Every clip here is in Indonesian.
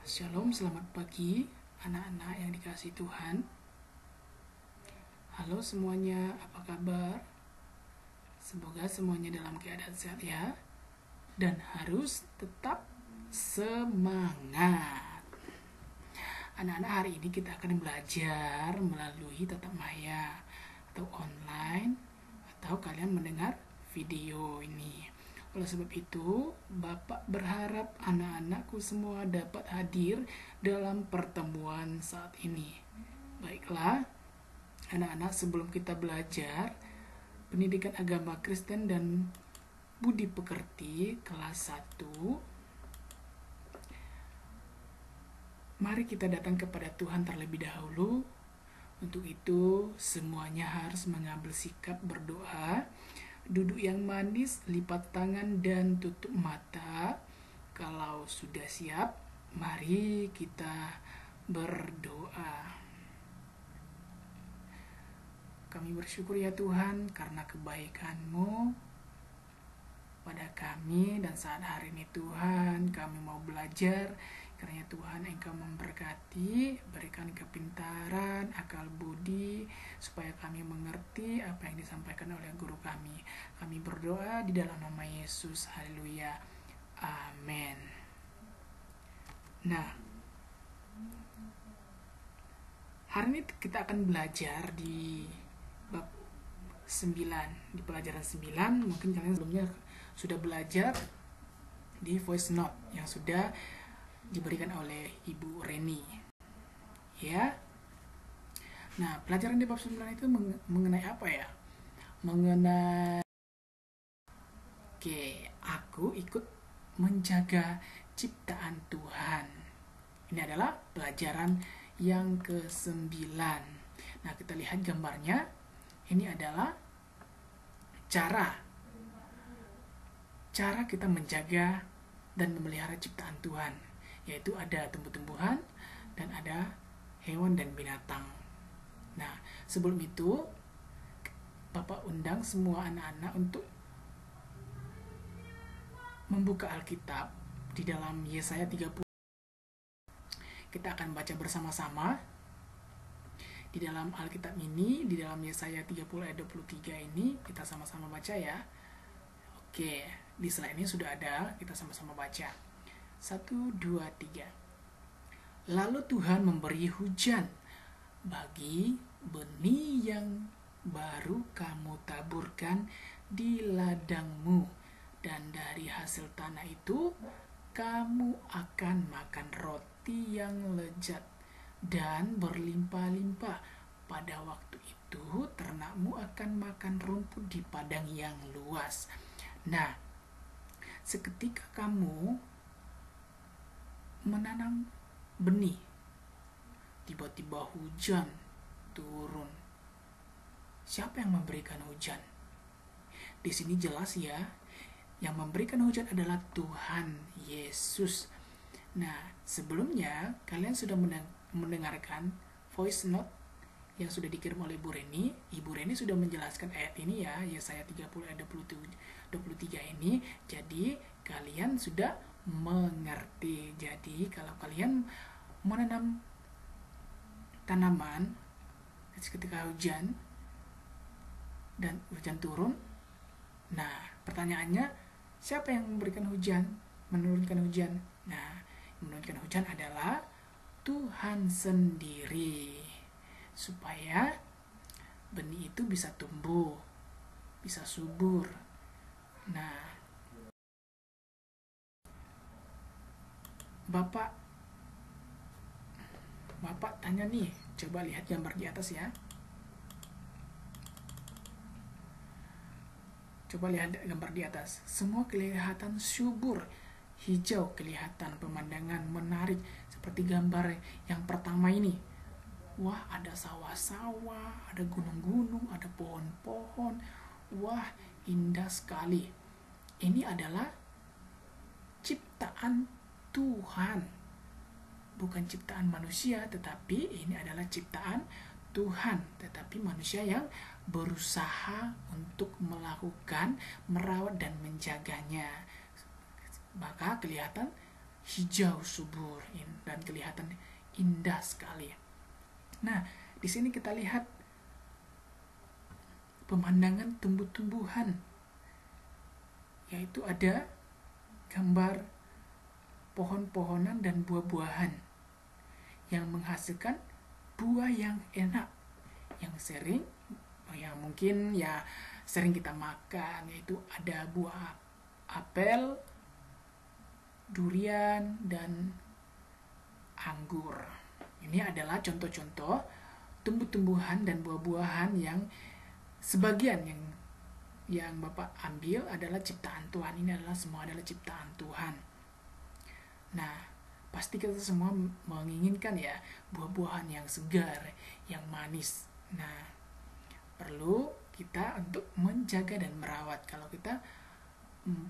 Shalom, selamat pagi anak-anak yang dikasihi Tuhan. Halo semuanya, apa kabar? Semoga semuanya dalam keadaan sehat ya. Dan harus tetap semangat. Anak-anak, hari ini kita akan belajar melalui tatap maya atau online, atau kalian mendengar video ini. Oleh sebab itu, Bapak berharap anak-anakku semua dapat hadir dalam pertemuan saat ini. Baiklah, anak-anak, sebelum kita belajar pendidikan agama Kristen dan budi pekerti kelas 1, mari kita datang kepada Tuhan terlebih dahulu. Untuk itu, semuanya harus mengambil sikap berdoa. Duduk yang manis, lipat tangan dan tutup mata. Kalau sudah siap, mari kita berdoa. Kami bersyukur ya Tuhan karena kebaikan-Mu pada kami, dan saat hari ini Tuhan kami mau belajar. Karena Tuhan Engkau memberkati, berikan kepintaran, akal budi, supaya kami mengerti apa yang disampaikan oleh guru kami. Kami berdoa di dalam nama Yesus, haleluya, amin. Nah, hari ini kita akan belajar di bab 9, di pelajaran 9. Mungkin kalian sebelumnya sudah belajar di voice note yang sudah diberikan oleh Ibu Reni, ya. Nah, pelajaran di bab 9 itu mengenai apa ya? Mengenai aku ikut menjaga ciptaan Tuhan. Ini adalah pelajaran yang ke-9. Nah, kita lihat gambarnya. Ini adalah cara kita menjaga dan memelihara ciptaan Tuhan, yaitu ada tumbuh-tumbuhan dan ada hewan dan binatang. Nah, sebelum itu Bapak undang semua anak-anak untuk membuka Alkitab di dalam Yesaya 30. Kita akan baca bersama-sama di dalam Alkitab ini, di dalam Yesaya 30 ayat 23 ini, kita sama-sama baca ya. Oke, di slide ini sudah ada, kita sama-sama baca. 1, 2, 3. Lalu Tuhan memberi hujan bagi benih yang baru kamu taburkan di ladangmu, dan dari hasil tanah itu kamu akan makan roti yang lezat dan berlimpah-limpah. Pada waktu itu ternakmu akan makan rumput di padang yang luas. Nah, seketika kamu menanam benih, tiba-tiba hujan turun. Siapa yang memberikan hujan? Di sini jelas ya, yang memberikan hujan adalah Tuhan Yesus. Nah, sebelumnya kalian sudah mendengarkan voice note yang sudah dikirim oleh Ibu Reni. Ibu Reni sudah menjelaskan ayat ini ya, Yesaya 30 ayat 23 ini. Jadi kalian sudah mengerti. Jadi kalau kalian menanam tanaman ketika hujan dan hujan turun, nah pertanyaannya, siapa yang memberikan hujan, menurunkan hujan? Nah, menurunkan hujan adalah Tuhan sendiri, supaya benih itu bisa tumbuh, bisa subur. Nah, Bapak tanya nih, coba lihat gambar di atas ya. Coba lihat gambar di atas. Semua kelihatan subur, hijau, kelihatan pemandangan menarik, seperti gambar yang pertama ini. Wah, ada sawah-sawah, ada gunung-gunung, ada pohon-pohon. Wah, indah sekali. Ini adalah ciptaan Tuhan. Bukan ciptaan manusia, tetapi ini adalah ciptaan Tuhan. Tetapi manusia yang berusaha untuk melakukan, merawat dan menjaganya. Maka kelihatan hijau subur dan kelihatan indah sekali. Nah, di sini kita lihat pemandangan tumbuh-tumbuhan, yaitu ada gambar pohon-pohonan dan buah-buahan yang menghasilkan buah yang enak, yang mungkin sering kita makan, yaitu ada buah apel, durian, dan anggur. Ini adalah contoh-contoh tumbuh-tumbuhan dan buah-buahan yang sebagian yang Bapak ambil adalah ciptaan Tuhan. Ini semua adalah ciptaan Tuhan. Nah, pasti kita semua menginginkan ya buah-buahan yang segar, yang manis. Nah, perlu kita untuk menjaga dan merawat kalau kita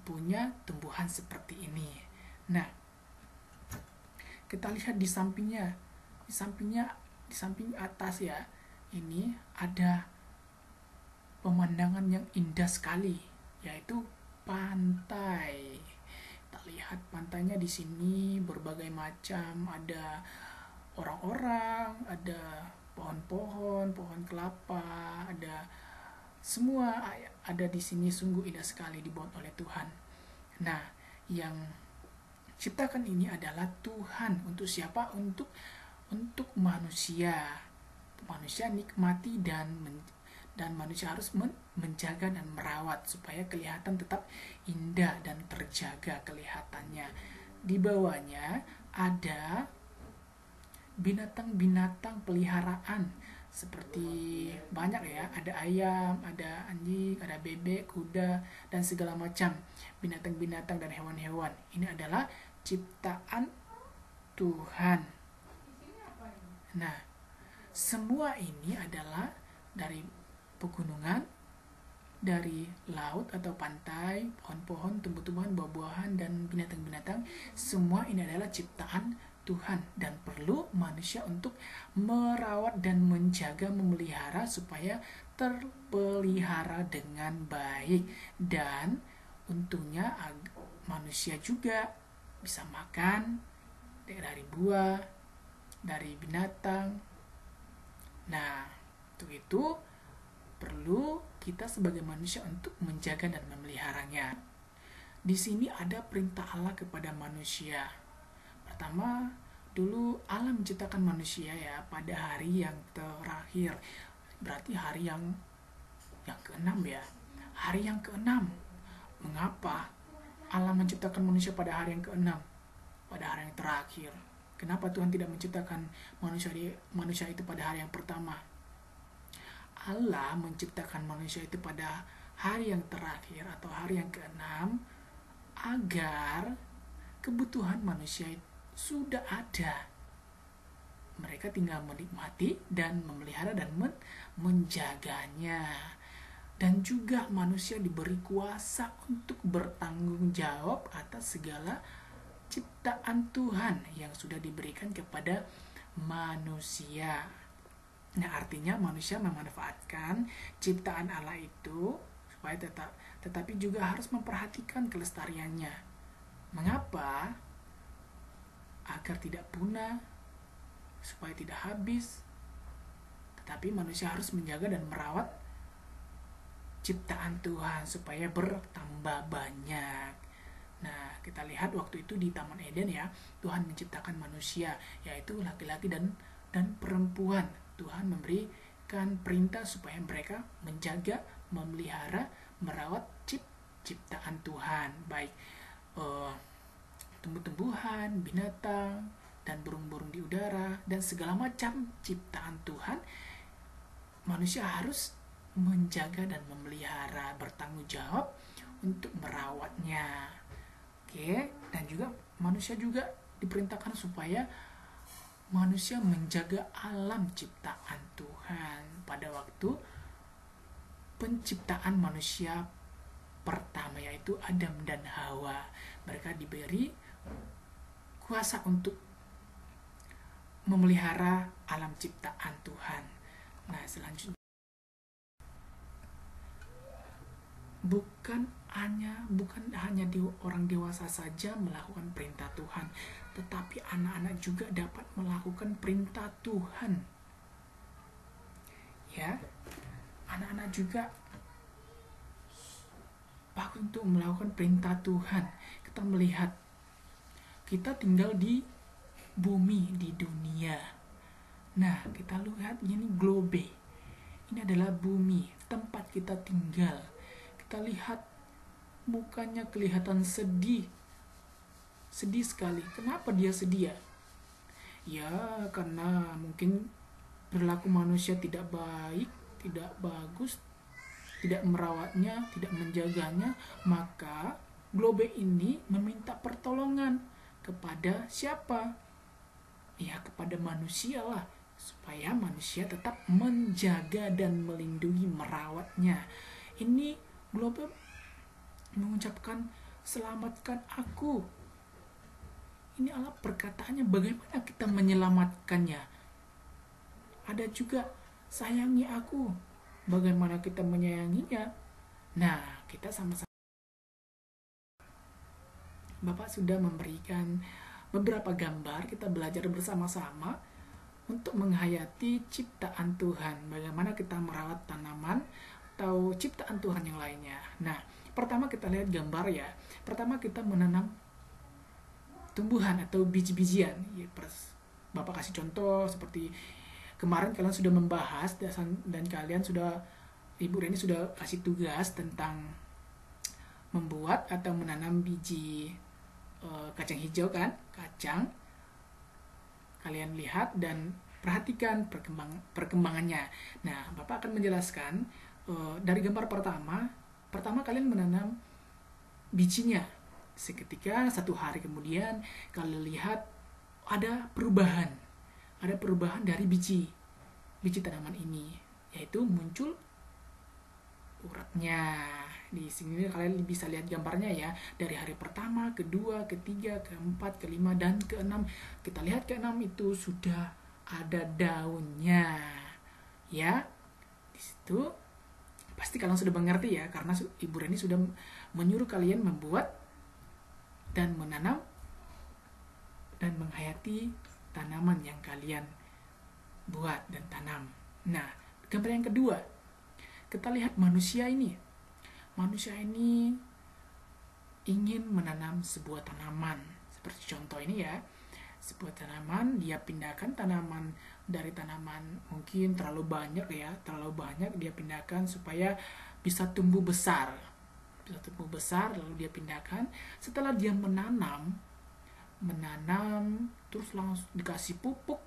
punya tumbuhan seperti ini. Nah, kita lihat di samping atas ya, ini ada pemandangan yang indah sekali, yaitu pantai. Kita lihat pantainya di sini berbagai macam, ada orang-orang, ada pohon-pohon, pohon kelapa, ada semua ada di sini. Sungguh indah sekali dibuat oleh Tuhan. Nah, yang ciptakan ini adalah Tuhan. Untuk siapa? Untuk manusia. Manusia nikmati dan manusia harus menjaga dan merawat supaya kelihatan tetap indah dan terjaga kelihatannya. Di bawahnya ada binatang-binatang peliharaan seperti banyak ya, ada ayam, ada anjing, ada bebek, kuda, dan segala macam binatang-binatang dan hewan-hewan. Ini adalah ciptaan Tuhan. Nah, semua ini adalah dari pegunungan, dari laut atau pantai, pohon-pohon, tumbuh-tumbuhan, buah-buahan, dan binatang-binatang. Semua ini adalah ciptaan Tuhan dan perlu manusia untuk merawat dan menjaga, memelihara supaya terpelihara dengan baik. Dan untungnya manusia juga bisa makan dari buah, dari binatang. Nah, untuk itu perlu kita sebagai manusia untuk menjaga dan memeliharanya. Di sini ada perintah Allah kepada manusia. Pertama, dulu Allah menciptakan manusia ya pada hari yang terakhir. Berarti hari yang ke-6 ya. Hari yang ke-6. Mengapa Allah menciptakan manusia pada hari yang ke-6? Pada hari yang terakhir. Kenapa Tuhan tidak menciptakan manusia itu pada hari yang pertama? Allah menciptakan manusia itu pada hari yang terakhir atau hari yang ke-6 agar kebutuhan manusia sudah ada. Mereka tinggal menikmati dan memelihara dan menjaganya. Dan juga manusia diberi kuasa untuk bertanggung jawab atas segala ciptaan Tuhan yang sudah diberikan kepada manusia. Nah, artinya manusia memanfaatkan ciptaan Allah itu supaya tetapi juga harus memperhatikan kelestariannya. Mengapa? Agar tidak punah, supaya tidak habis. Tetapi manusia harus menjaga dan merawat ciptaan Tuhan supaya bertambah banyak. Nah, kita lihat waktu itu di Taman Eden ya, Tuhan menciptakan manusia, yaitu laki-laki dan perempuan. Tuhan memberikan perintah supaya mereka menjaga, memelihara, merawat ciptaan Tuhan, baik tumbuh-tumbuhan, binatang, dan burung-burung di udara, dan segala macam ciptaan Tuhan. Manusia harus menjaga dan memelihara, bertanggung jawab untuk merawatnya. Oke, dan juga manusia juga diperintahkan supaya manusia menjaga alam ciptaan Tuhan. Pada waktu penciptaan manusia pertama, yaitu Adam dan Hawa, mereka diberi kuasa untuk memelihara alam ciptaan Tuhan. Nah, selanjutnya bukan hanya orang dewasa saja melakukan perintah Tuhan, tetapi anak-anak juga dapat melakukan perintah Tuhan. Ya, anak-anak juga bagus untuk melakukan perintah Tuhan. Kita melihat kita tinggal di bumi, di dunia. Nah, kita lihat ini globe. Ini adalah bumi, tempat kita tinggal. Kita lihat mukanya kelihatan sedih. Sedih sekali. Kenapa dia sedih ya? Ya, karena mungkin perilaku manusia tidak baik, tidak bagus, tidak merawatnya, tidak menjaganya, maka globe ini meminta pertolongan kepada siapa? Ya, kepada manusia lah, supaya manusia tetap menjaga dan melindungi, merawatnya. Ini globe mengucapkan, selamatkan aku. Ini adalah perkataannya, bagaimana kita menyelamatkannya. Ada juga, sayangi aku. Bagaimana kita menyayanginya? Nah, kita sama-sama. Bapak sudah memberikan beberapa gambar, kita belajar bersama-sama untuk menghayati ciptaan Tuhan. Bagaimana kita merawat tanaman atau ciptaan Tuhan yang lainnya. Nah, pertama kita lihat gambar ya. Pertama kita menanam tumbuhan atau biji-bijian. Bapak kasih contoh seperti kemarin kalian sudah membahas dan kalian sudah, Ibu Reni sudah kasih tugas tentang membuat atau menanam biji kacang hijau kan, kacang. Kalian lihat dan perhatikan perkembangannya. Nah, Bapak akan menjelaskan dari gambar pertama kalian menanam bijinya. Seketika 1 hari kemudian kalian lihat ada perubahan dari biji tanaman ini, yaitu muncul uratnya. Di sini kalian bisa lihat gambarnya ya, dari hari pertama, kedua, ketiga, keempat, kelima, dan keenam. Kita lihat keenam itu sudah ada daunnya, ya. Di situ pasti kalian sudah mengerti ya, karena Ibu Reni sudah menyuruh kalian membuat dan menanam dan menghayati tanaman yang kalian buat dan tanam. Nah, gambar yang kedua, kita lihat manusia ini. Manusia ini ingin menanam sebuah tanaman. Seperti contoh ini ya. Sebuah tanaman, dia pindahkan tanaman dari tanaman mungkin terlalu banyak dia pindahkan supaya bisa tumbuh besar. Lalu dia pindahkan. Setelah dia menanam terus langsung dikasih pupuk.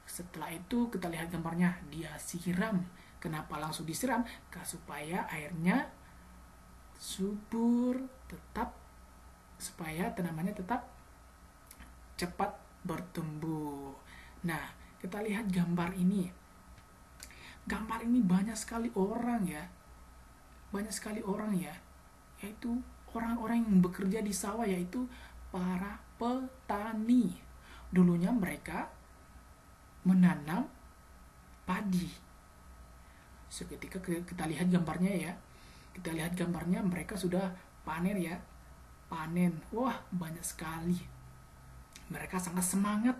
Setelah itu kita lihat gambarnya, dia siram. Kenapa langsung disiram? Supaya airnya subur, supaya tanamannya tetap cepat bertumbuh. Nah, kita lihat gambar ini. Gambar ini banyak sekali orang ya, yaitu orang-orang yang bekerja di sawah, yaitu para petani. Dulunya mereka menanam padi. Seketika kita lihat gambarnya ya. Mereka sudah panen ya. Wah, banyak sekali. Mereka sangat semangat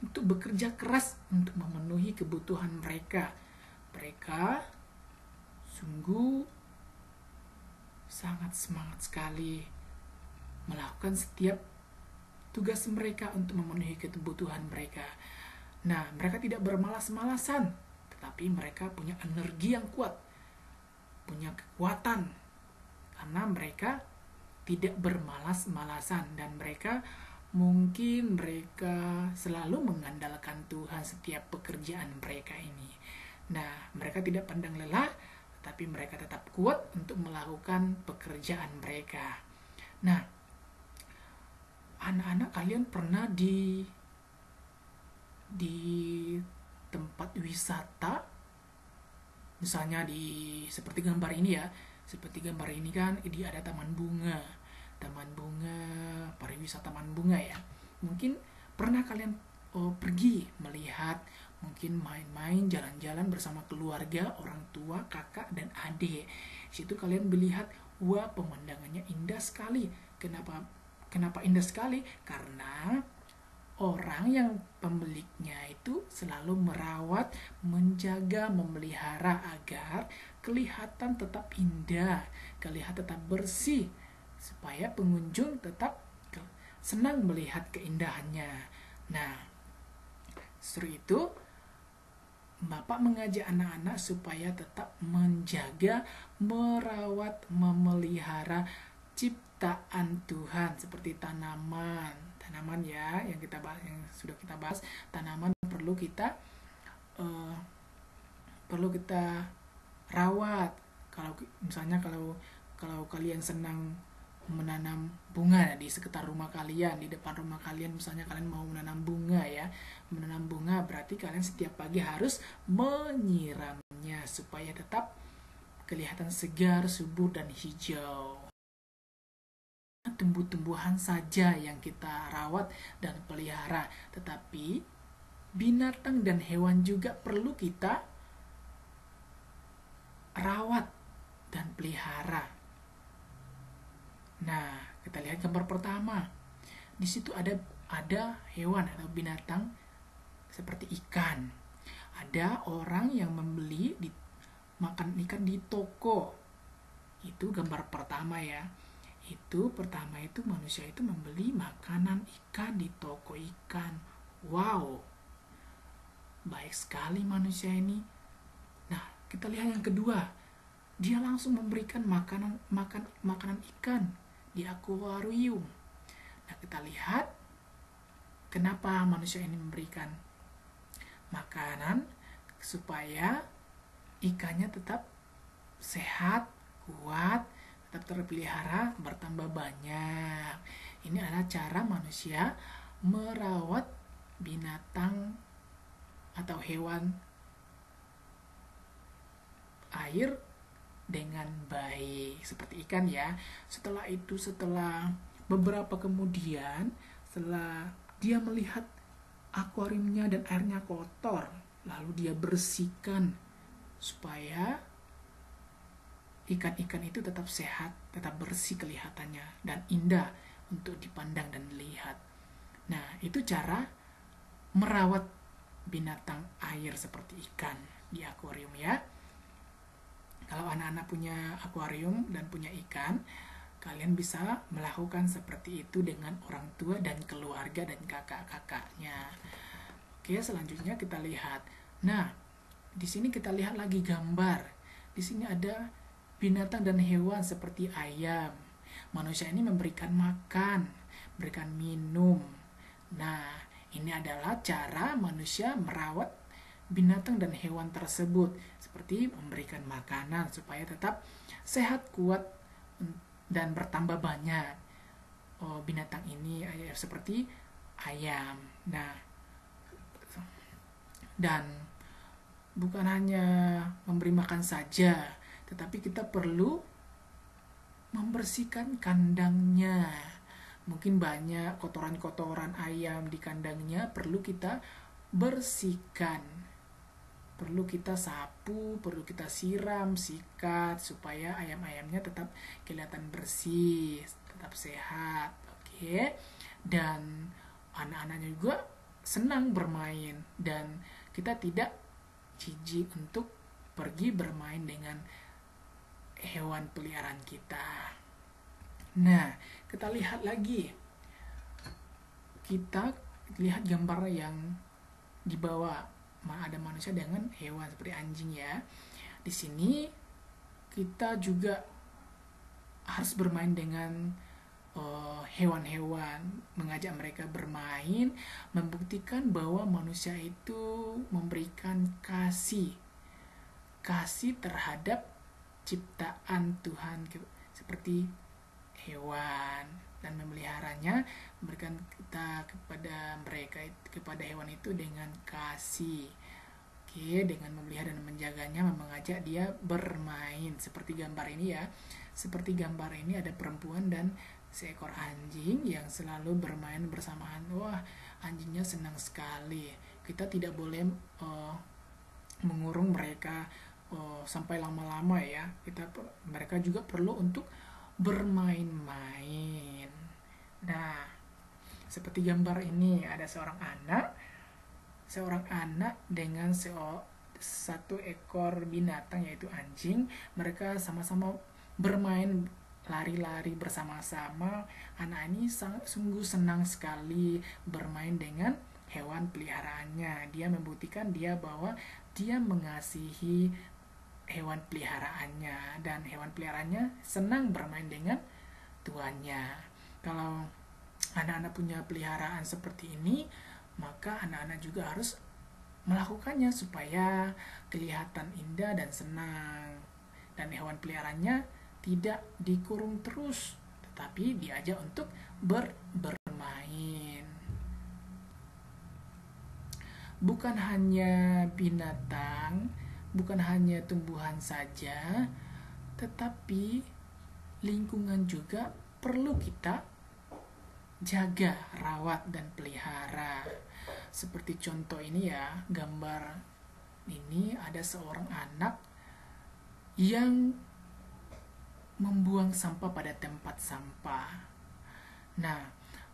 untuk bekerja keras untuk memenuhi kebutuhan mereka. Mereka sungguh sangat semangat sekali melakukan setiap tugas mereka untuk memenuhi kebutuhan mereka. Nah, mereka tidak bermalas-malasan, tetapi mereka punya energi yang kuat, punya kekuatan, karena mereka tidak bermalas-malasan, dan mereka selalu mengandalkan Tuhan setiap pekerjaan mereka ini. Nah, mereka tidak pandang lelah, tetapi mereka tetap kuat untuk melakukan pekerjaan mereka. Nah, anak-anak kalian pernah di tempat wisata, misalnya seperti gambar ini ya, kan ada taman bunga, pariwisata taman bunga ya. Mungkin pernah kalian pergi melihat Mungkin main-main, jalan-jalan bersama keluarga, orang tua, kakak, dan adik. Situ kalian melihat, wah pemandangannya indah sekali. Kenapa indah sekali? Karena orang yang pemiliknya itu selalu merawat, menjaga, memelihara agar kelihatan tetap indah, kelihatan tetap bersih, supaya pengunjung tetap senang melihat keindahannya. Nah, setelah itu Bapak mengajak anak-anak supaya tetap menjaga, merawat, memelihara ciptaan Tuhan seperti tanaman ya yang sudah kita bahas. Tanaman perlu kita rawat. Kalau kalian senang menanam bunga di sekitar rumah kalian, di depan rumah kalian, misalnya kalian mau menanam bunga ya, berarti kalian setiap pagi harus menyiramnya supaya tetap kelihatan segar, subur, dan hijau. Tumbuh-tumbuhan saja yang kita rawat dan pelihara, tetapi binatang dan hewan juga perlu kita rawat dan pelihara. Nah, kita lihat gambar pertama. Di situ ada hewan atau binatang seperti ikan. Ada orang yang membeli makan ikan di toko. Itu gambar pertama ya. Pertama itu manusia itu membeli makanan ikan di toko ikan. Wow, baik sekali manusia ini. Nah, kita lihat yang kedua. Dia langsung memberikan makanan ikan di akuarium. Nah, kita lihat kenapa manusia ini memberikan makanan supaya ikannya tetap sehat, kuat, tetap terpelihara, bertambah banyak. Ini adalah cara manusia merawat binatang atau hewan air dengan baik, seperti ikan ya. Setelah beberapa kemudian, setelah dia melihat akuariumnya dan airnya kotor, lalu dia bersihkan supaya ikan-ikan itu tetap sehat, tetap bersih kelihatannya, dan indah untuk dipandang dan dilihat. Nah, itu cara merawat binatang air seperti ikan di akuarium ya. Kalau anak-anak punya akuarium dan punya ikan, kalian bisa melakukan seperti itu dengan orang tua dan keluarga dan kakak-kakaknya. Oke, selanjutnya kita lihat. Nah, di sini kita lihat lagi gambar. Di sini ada binatang dan hewan seperti ayam. Manusia ini memberikan makan, memberikan minum. Nah, ini adalah cara manusia merawat binatang dan hewan tersebut, seperti memberikan makanan supaya tetap sehat, kuat, dan bertambah banyak. Binatang ini seperti ayam. Nah, dan bukan hanya memberi makan saja, tetapi kita perlu membersihkan kandangnya. Mungkin banyak kotoran-kotoran ayam di kandangnya, perlu kita bersihkan. Perlu kita sapu, perlu kita siram, sikat, supaya ayam-ayamnya tetap kelihatan bersih, tetap sehat. Oke. Dan anak-anaknya juga senang bermain, dan kita tidak jijik untuk pergi bermain dengan hewan peliharaan kita. Nah, kita lihat lagi. Kita lihat gambar yang di bawah. Ada manusia dengan hewan seperti anjing ya. Di sini kita juga harus bermain dengan hewan-hewan, mengajak mereka bermain, membuktikan bahwa manusia itu memberikan kasih terhadap ciptaan Tuhan seperti hewan, dan memeliharanya, memberikan kita kepada hewan itu dengan kasih. Oke, dengan memelihara dan menjaganya, mengajak dia bermain seperti gambar ini ya. Seperti gambar ini ada perempuan dan seekor anjing yang selalu bermain bersamaan. Wah, anjingnya senang sekali kita tidak boleh mengurung mereka sampai lama-lama ya. Mereka juga perlu untuk bermain-main. Nah, seperti gambar ini ada seorang anak dengan satu ekor binatang yaitu anjing. Mereka sama-sama bermain lari-lari bersama-sama. Anak ini sungguh senang sekali bermain dengan hewan peliharaannya. Dia membuktikan bahwa dia mengasihi hewan peliharaannya, dan hewan peliharaannya senang bermain dengan tuannya. Kalau anak-anak punya peliharaan seperti ini, maka anak-anak juga harus melakukannya supaya kelihatan indah dan senang. Dan hewan peliharaannya tidak dikurung terus, tetapi diajak untuk bermain. Bukan hanya binatang, bukan hanya tumbuhan saja, tetapi lingkungan juga perlu kita jaga, rawat, dan pelihara. Seperti contoh ini ya, gambar ini ada seorang anak yang membuang sampah pada tempat sampah. Nah,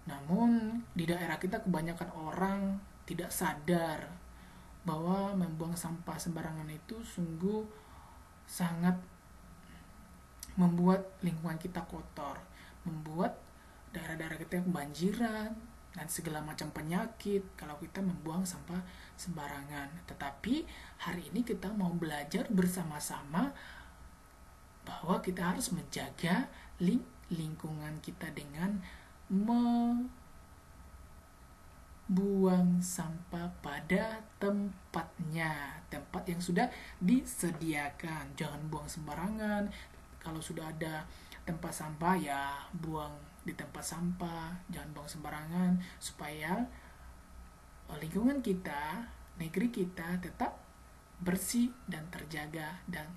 namun di daerah kita kebanyakan orang tidak sadar bahwa membuang sampah sembarangan itu sungguh sangat membuat lingkungan kita kotor, membuat daerah-daerah kita kebanjiran dan segala macam penyakit kalau kita membuang sampah sembarangan. Tetapi hari ini kita mau belajar bersama-sama bahwa kita harus menjaga lingkungan kita dengan buang sampah pada tempatnya, tempat yang sudah disediakan. Jangan buang sembarangan. Kalau sudah ada tempat sampah ya buang di tempat sampah, jangan buang sembarangan, supaya lingkungan kita, negeri kita tetap bersih dan terjaga dan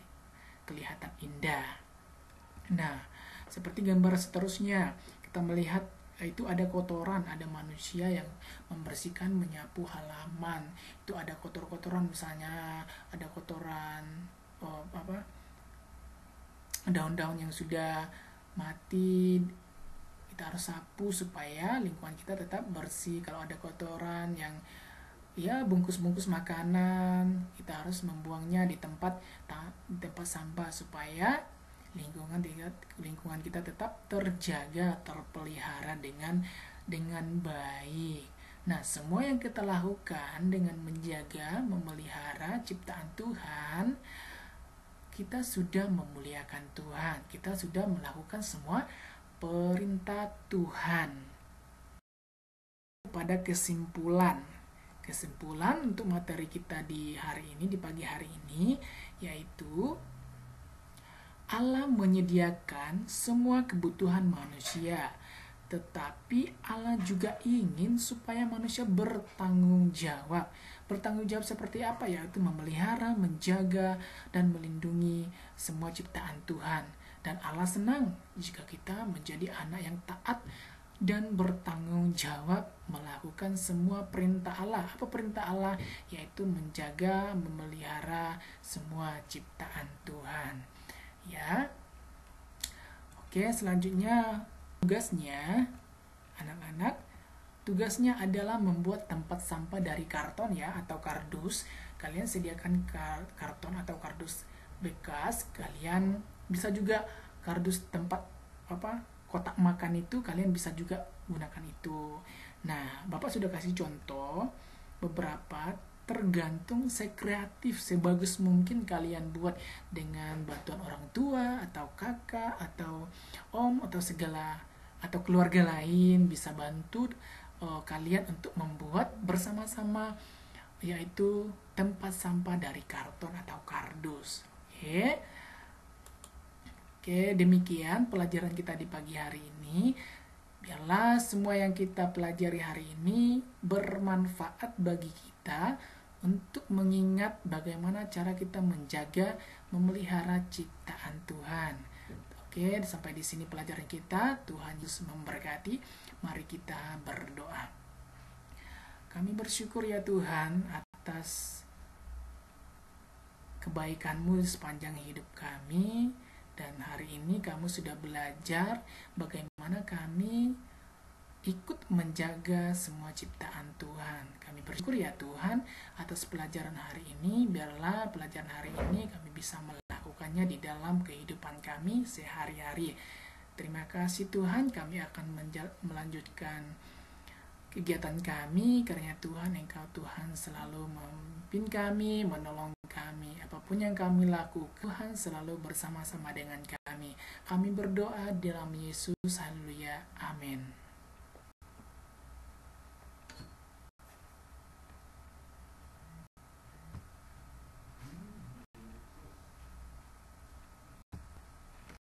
kelihatan indah. Nah, seperti gambar seterusnya, kita melihat itu ada kotoran, ada manusia yang membersihkan, menyapu halaman. Itu ada kotor-kotoran, misalnya ada kotoran daun-daun yang sudah mati, kita harus sapu supaya lingkungan kita tetap bersih. Kalau ada kotoran yang bungkus-bungkus makanan, kita harus membuangnya di tempat sampah supaya lingkungan kita tetap terjaga, terpelihara dengan baik. Nah, semua yang kita lakukan dengan menjaga, memelihara ciptaan Tuhan, kita sudah memuliakan Tuhan. Kita sudah melakukan semua perintah Tuhan. Pada kesimpulan untuk materi kita di hari ini, di pagi hari ini, yaitu Allah menyediakan semua kebutuhan manusia, tetapi Allah juga ingin supaya manusia bertanggung jawab. Bertanggung jawab seperti apa? Yaitu memelihara, menjaga, dan melindungi semua ciptaan Tuhan. Dan Allah senang jika kita menjadi anak yang taat dan bertanggung jawab melakukan semua perintah Allah. Apa perintah Allah? Yaitu menjaga, memelihara semua ciptaan Tuhan. Ya. Oke, selanjutnya tugasnya anak-anak, tugasnya adalah membuat tempat sampah dari karton ya atau kardus. Kalian sediakan karton atau kardus bekas. Kalian bisa juga kardus tempat kotak makan itu, kalian bisa juga gunakan itu. Nah, Bapak sudah kasih contoh beberapa, tergantung sekreatif, sebagus mungkin kalian buat dengan bantuan orang tua atau kakak atau om atau atau keluarga lain bisa bantu kalian untuk membuat bersama-sama, yaitu tempat sampah dari karton atau kardus. Oke, demikian pelajaran kita di pagi hari ini. Biarlah semua yang kita pelajari hari ini bermanfaat bagi kita untuk mengingat bagaimana cara kita menjaga, memelihara ciptaan Tuhan. Oke, sampai di sini pelajaran kita. Tuhan Yesus memberkati. Mari kita berdoa. Kami bersyukur ya Tuhan atas kebaikan-Mu sepanjang hidup kami. Dan hari ini kamu sudah belajar bagaimana kami ikut menjaga semua ciptaan Tuhan. Kami bersyukur ya Tuhan atas pelajaran hari ini. Biarlah pelajaran hari ini kami bisa melakukannya di dalam kehidupan kami sehari-hari. Terima kasih Tuhan, kami akan melanjutkan kegiatan kami karena Tuhan, Engkau Tuhan selalu memimpin kami, menolong kami. Apapun yang kami lakukan, Tuhan selalu bersama-sama dengan kami. Kami berdoa dalam Yesus, haleluya, amin.